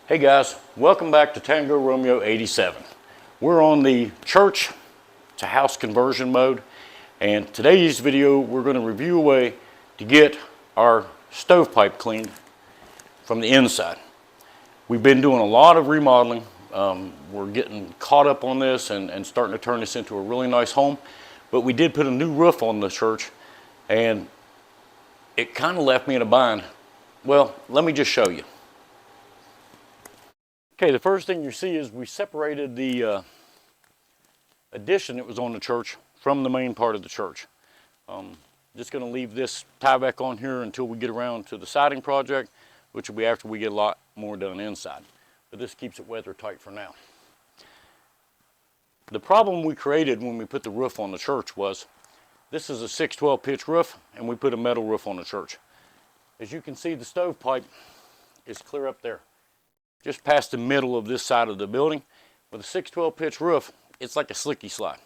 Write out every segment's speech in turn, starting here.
Hey guys, welcome back to Tango Romeo 87. We're on the church to house conversion mode, and today's video we're going to review a way to get our stovepipe cleaned from the inside. We've been doing a lot of remodeling. We're getting caught up on this and starting to turn this into a really nice home, but we did put a new roof on the church and it kind of left me in a bind. Well, let me just show you. Okay, the first thing you see is we separated the addition that was on the church from the main part of the church. Just going to leave this tie back on here until we get around to the siding project, which will be after we get a lot more done inside. But this keeps it weather tight for now. The problem we created when we put the roof on the church was this is a 6/12 pitch roof and we put a metal roof on the church. As you can see, the stovepipe is clear up there, just past the middle of this side of the building. With a 6/12 pitch roof, it's like a slicky slide.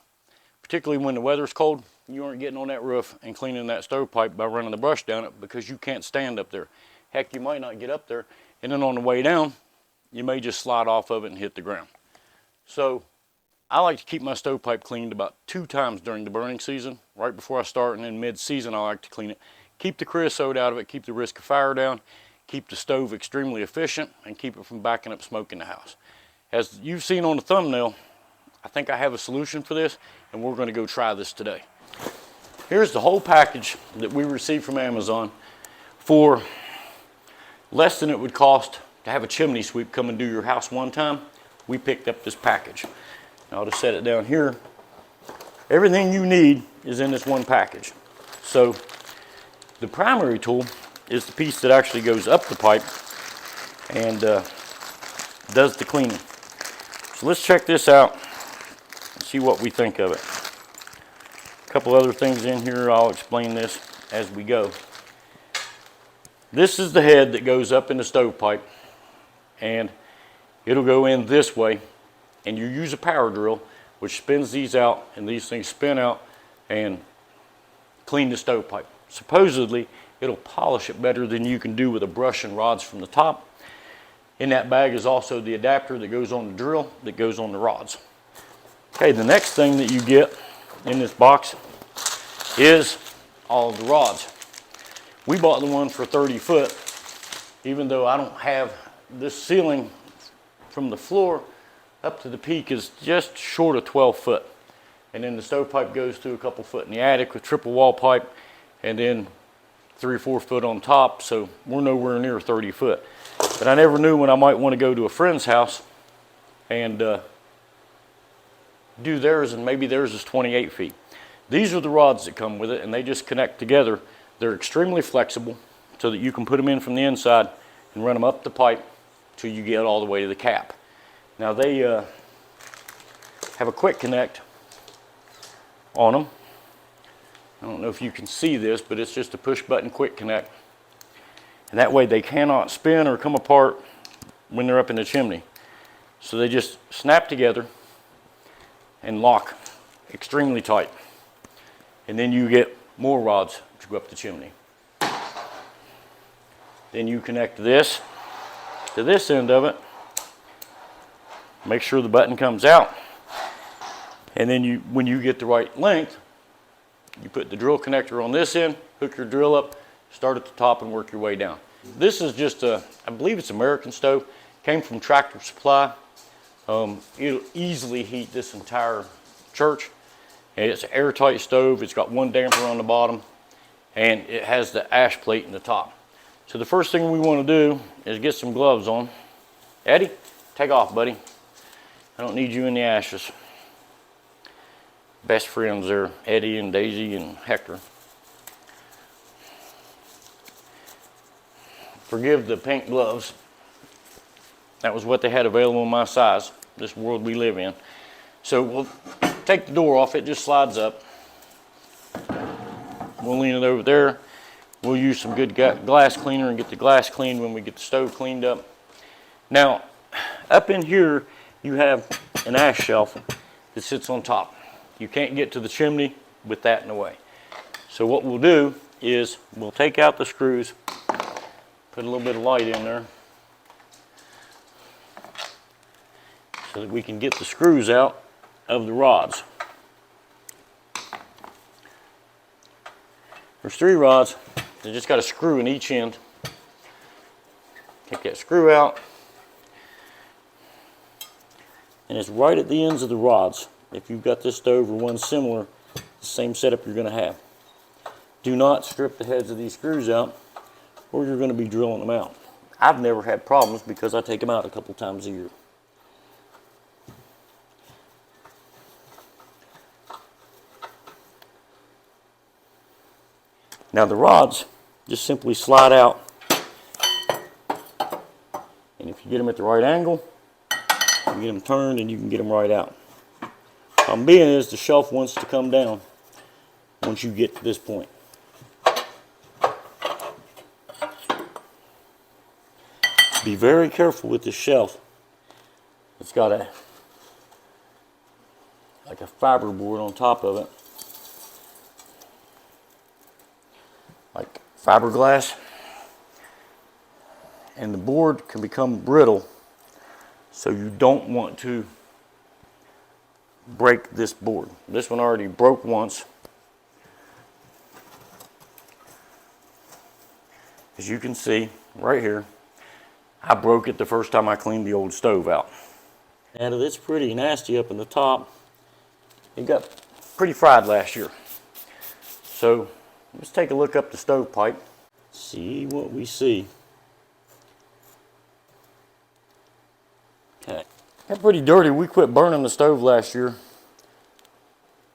Particularly when the weather's cold, you aren't getting on that roof and cleaning that stovepipe by running the brush down it because you can't stand up there. Heck, you might not get up there, and then on the way down, you may just slide off of it and hit the ground. So I like to keep my stovepipe cleaned about 2 times during the burning season. Right before I start, and then mid-season I like to clean it. Keep the creosote out of it, keep the risk of fire down, keep the stove extremely efficient, and keep it from backing up smoke in the house. As you've seen on the thumbnail, I think I have a solution for this, and we're going to go try this today. Here's the whole package that we received from Amazon for less than it would cost to have a chimney sweep come and do your house one time. We picked up this package. Now I'll just set it down here. Everything you need is in this one package. So the primary tool is the piece that actually goes up the pipe and does the cleaning. So let's check this out and see what we think of it. A couple other things in here, I'll explain this as we go. This is the head that goes up in the stovepipe, and it'll go in this way, and you use a power drill which spins these out, and these things spin out and clean the stovepipe. Supposedly it'll polish it better than you can do with a brush and rods from the top. In that bag is also the adapter that goes on the drill that goes on the rods. Okay, the next thing that you get in this box is all of the rods. We bought the one for 30 foot, even though I don't have this ceiling from the floor up to the peak is just short of 12 foot. And then the stovepipe goes to a couple foot in the attic with triple wall pipe, and then 3 or 4 foot on top, so we're nowhere near 30 foot. But I never knew when I might want to go to a friend's house and do theirs, and maybe theirs is 28 feet. These are the rods that come with it, and they just connect together. They're extremely flexible so that you can put them in from the inside and run them up the pipe till you get all the way to the cap. Now they have a quick connect on them. I don't know if you can see this, but it's just a push button quick connect. And that way they cannot spin or come apart when they're up in the chimney. So they just snap together and lock extremely tight. And then you get more rods to go up the chimney. Then you connect this to this end of it. Make sure the button comes out. And then when you get the right length, you put the drill connector on this end, hook your drill up, start at the top and work your way down. This is just I believe it's American stove. Came from Tractor Supply. It'll easily heat this entire church. And it's an airtight stove. It's got one damper on the bottom, and it has the ash plate in the top. So the first thing we want to do is get some gloves on. Eddie, take off, buddy. I don't need you in the ashes. Best friends there, Eddie and Daisy and Hector. Forgive the pink gloves. That was what they had available in my size, this world we live in. So we'll take the door off, it just slides up. We'll lean it over there. We'll use some good glass cleaner and get the glass cleaned when we get the stove cleaned up. Now, up in here, you have an ash shelf that sits on top. You can't get to the chimney with that in the way. So what we'll do is we'll take out the screws, put a little bit of light in there, so that we can get the screws out of the rods. There's 3 rods. They just got a screw in each end. Take that screw out, and it's right at the ends of the rods. If you've got this stove or one similar, the same setup you're going to have. Do not strip the heads of these screws out, or you're going to be drilling them out. I've never had problems because I take them out a couple times a year. Now the rods just simply slide out, and if you get them at the right angle, you can get them turned and you can get them right out. Problem being is the shelf wants to come down once you get to this point. Be very careful with this shelf. It's got like a fiber board on top of it, like fiberglass, and the board can become brittle, so you don't want to break this board. This one already broke once. As you can see right here, I broke it the first time I cleaned the old stove out. And it's pretty nasty up in the top. It got pretty fried last year. So let's take a look up the stovepipe. See what we see. Okay. Got pretty dirty. We quit burning the stove last year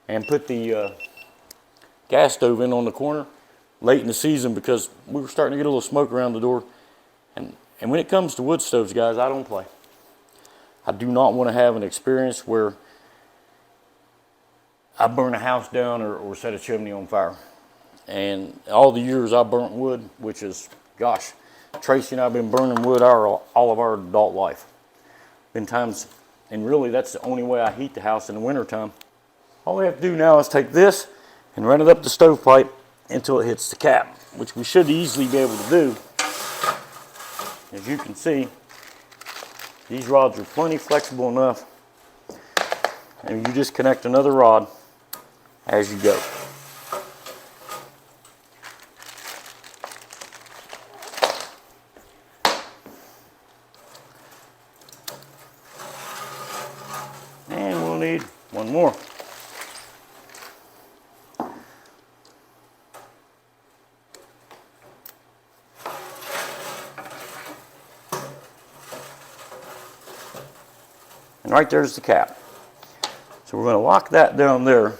and put the gas stove in on the corner late in the season because we were starting to get a little smoke around the door. And when it comes to wood stoves, guys, I don't play. I do not want to have an experience where I burn a house down or set a chimney on fire. And all the years I burnt wood, which is, gosh, Tracy and I have been burning wood all of our adult life. Been times, and really that's the only way I heat the house in the wintertime. All we have to do now is take this and run it up the stovepipe until it hits the cap, which we should easily be able to do. As you can see, these rods are plenty flexible enough, and you just connect another rod as you go. And we'll need one more. And right there's the cap. So we're going to lock that down there.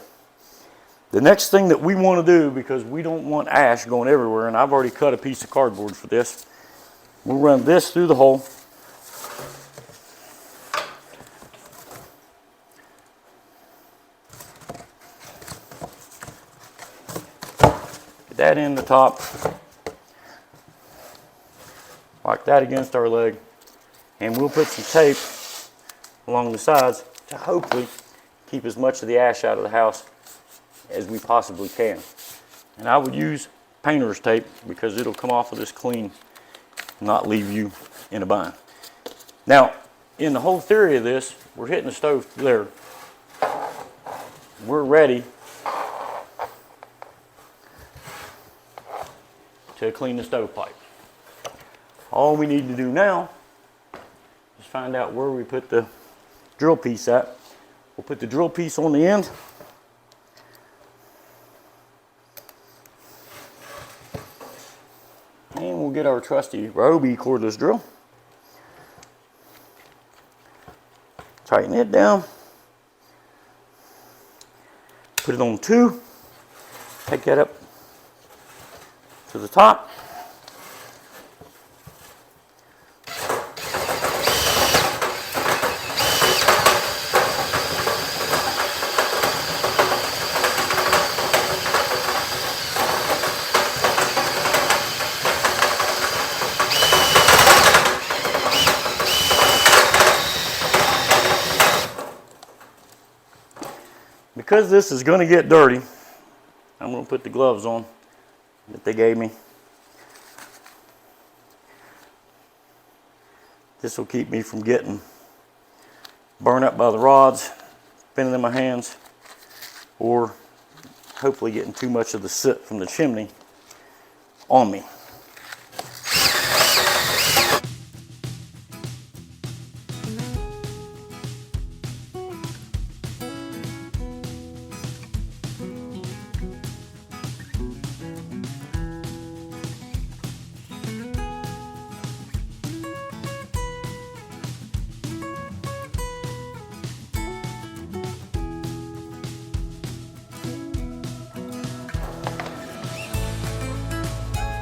The next thing that we want to do, because we don't want ash going everywhere, and I've already cut a piece of cardboard for this, we'll run this through the hole. Get that in the top. Lock that against our leg. And we'll put some tape along the sides to hopefully keep as much of the ash out of the house as we possibly can. And I would use painter's tape because it'll come off of this clean and not leave you in a bind. Now, in the whole theory of this, we're hitting the stove there. We're ready to clean the stovepipe. All we need to do now is find out where we put the drill piece at. We'll put the drill piece on the end. And we'll get our trusty Ryobi cordless drill. Tighten it down. Put it on 2. Take that up to the top. Because this is going to get dirty, I'm going to put the gloves on that they gave me. This will keep me from getting burn up by the rods, spinning in my hands, or hopefully getting too much of the soot from the chimney on me.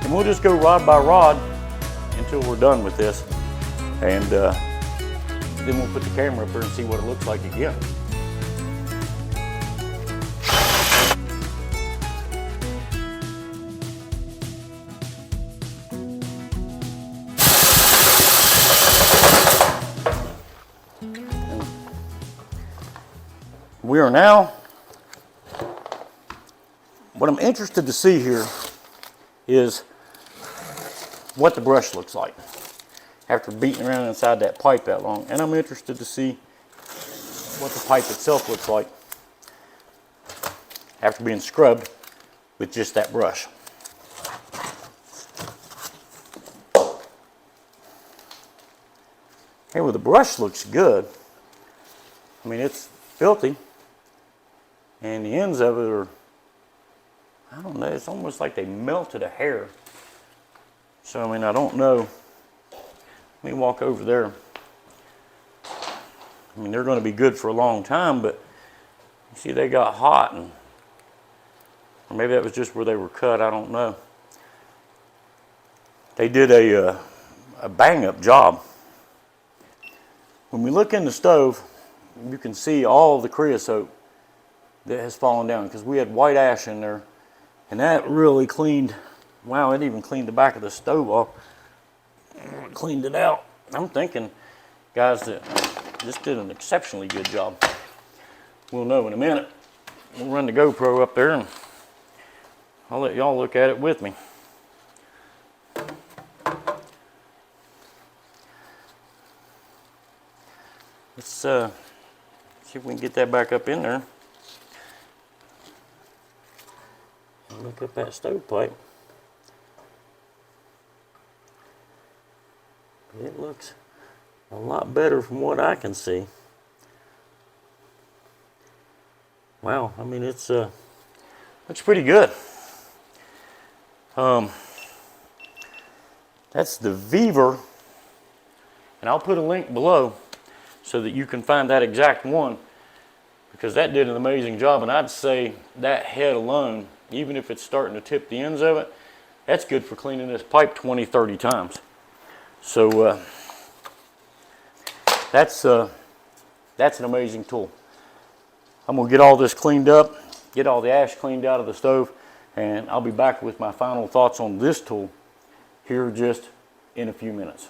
And we'll just go rod by rod until we're done with this. And then we'll put the camera up there and see what it looks like again. We are now, what I'm interested to see here is what the brush looks like after beating around inside that pipe that long. And I'm interested to see what the pipe itself looks like after being scrubbed with just that brush. Hey, well, the brush looks good. I mean, it's filthy, and the ends of it are, I don't know, it's almost like they melted a hair. So, I mean, I don't know. Let me walk over there. I mean, they're going to be good for a long time, but you see they got hot, and or maybe that was just where they were cut, I don't know. They did a bang-up job. When we look in the stove, you can see all the creosote that has fallen down, because we had white ash in there, and that really cleaned, wow, it even cleaned the back of the stove off. Cleaned it out. I'm thinking, guys, that this did an exceptionally good job. We'll know in a minute. We'll run the GoPro up there and I'll let y'all look at it with me. Let's see if we can get that back up in there. Look at that stovepipe. It looks a lot better from what I can see. Wow, I mean, it's looks pretty good. That's the VEVOR, and I'll put a link below so that you can find that exact one, because that did an amazing job. And I'd say that head alone, even if it's starting to tip the ends of it, that's good for cleaning this pipe 20, 30 times. So that's an amazing tool. I'm going to get all this cleaned up, get all the ash cleaned out of the stove, and I'll be back with my final thoughts on this tool here just in a few minutes.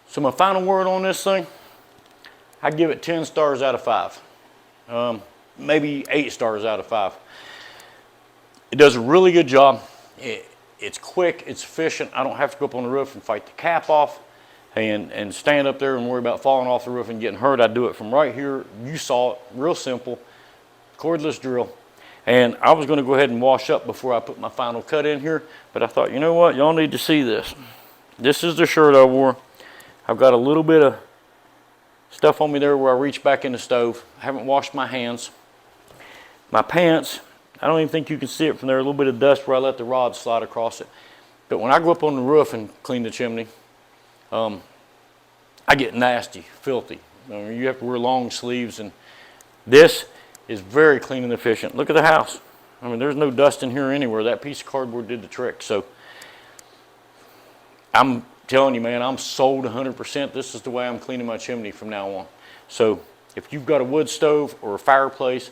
So my final word on this thing, I give it 10 stars out of 5. Maybe 8 stars out of 5. It does a really good job. It's quick, it's efficient. I don't have to go up on the roof and fight the cap off and stand up there and worry about falling off the roof and getting hurt. I do it from right here. You saw it, real simple, cordless drill. And I was going to go ahead and wash up before I put my final cut in here, but I thought, you know what, y'all need to see this. This is the shirt I wore. I've got a little bit of stuff on me there where I reach back in the stove. I haven't washed my hands. My pants, I don't even think you can see it from there. A little bit of dust where I let the rod slide across it. But when I go up on the roof and clean the chimney, I get nasty, filthy. You have to wear long sleeves, and this is very clean and efficient. Look at the house. I mean, there's no dust in here anywhere. That piece of cardboard did the trick. So I'm telling you, man, I'm sold 100%. This is the way I'm cleaning my chimney from now on. So if you've got a wood stove or a fireplace,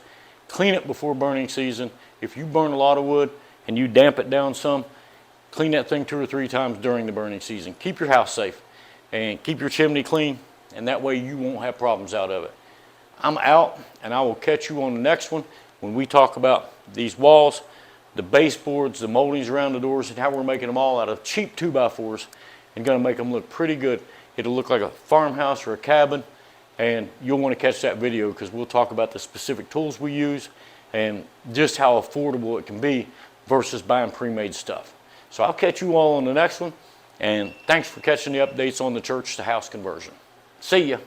clean it before burning season. If you burn a lot of wood and you damp it down some, clean that thing 2 or 3 times during the burning season. Keep your house safe and keep your chimney clean, and that way you won't have problems out of it. I'm out, and I will catch you on the next one when we talk about these walls, the baseboards, the moldings around the doors, and how we're making them all out of cheap 2x4s and going to make them look pretty good. It'll look like a farmhouse or a cabin, and you'll want to catch that video because we'll talk about the specific tools we use and just how affordable it can be versus buying pre-made stuff. So I'll catch you all on the next one, and thanks for catching the updates on the church to house conversion. See ya.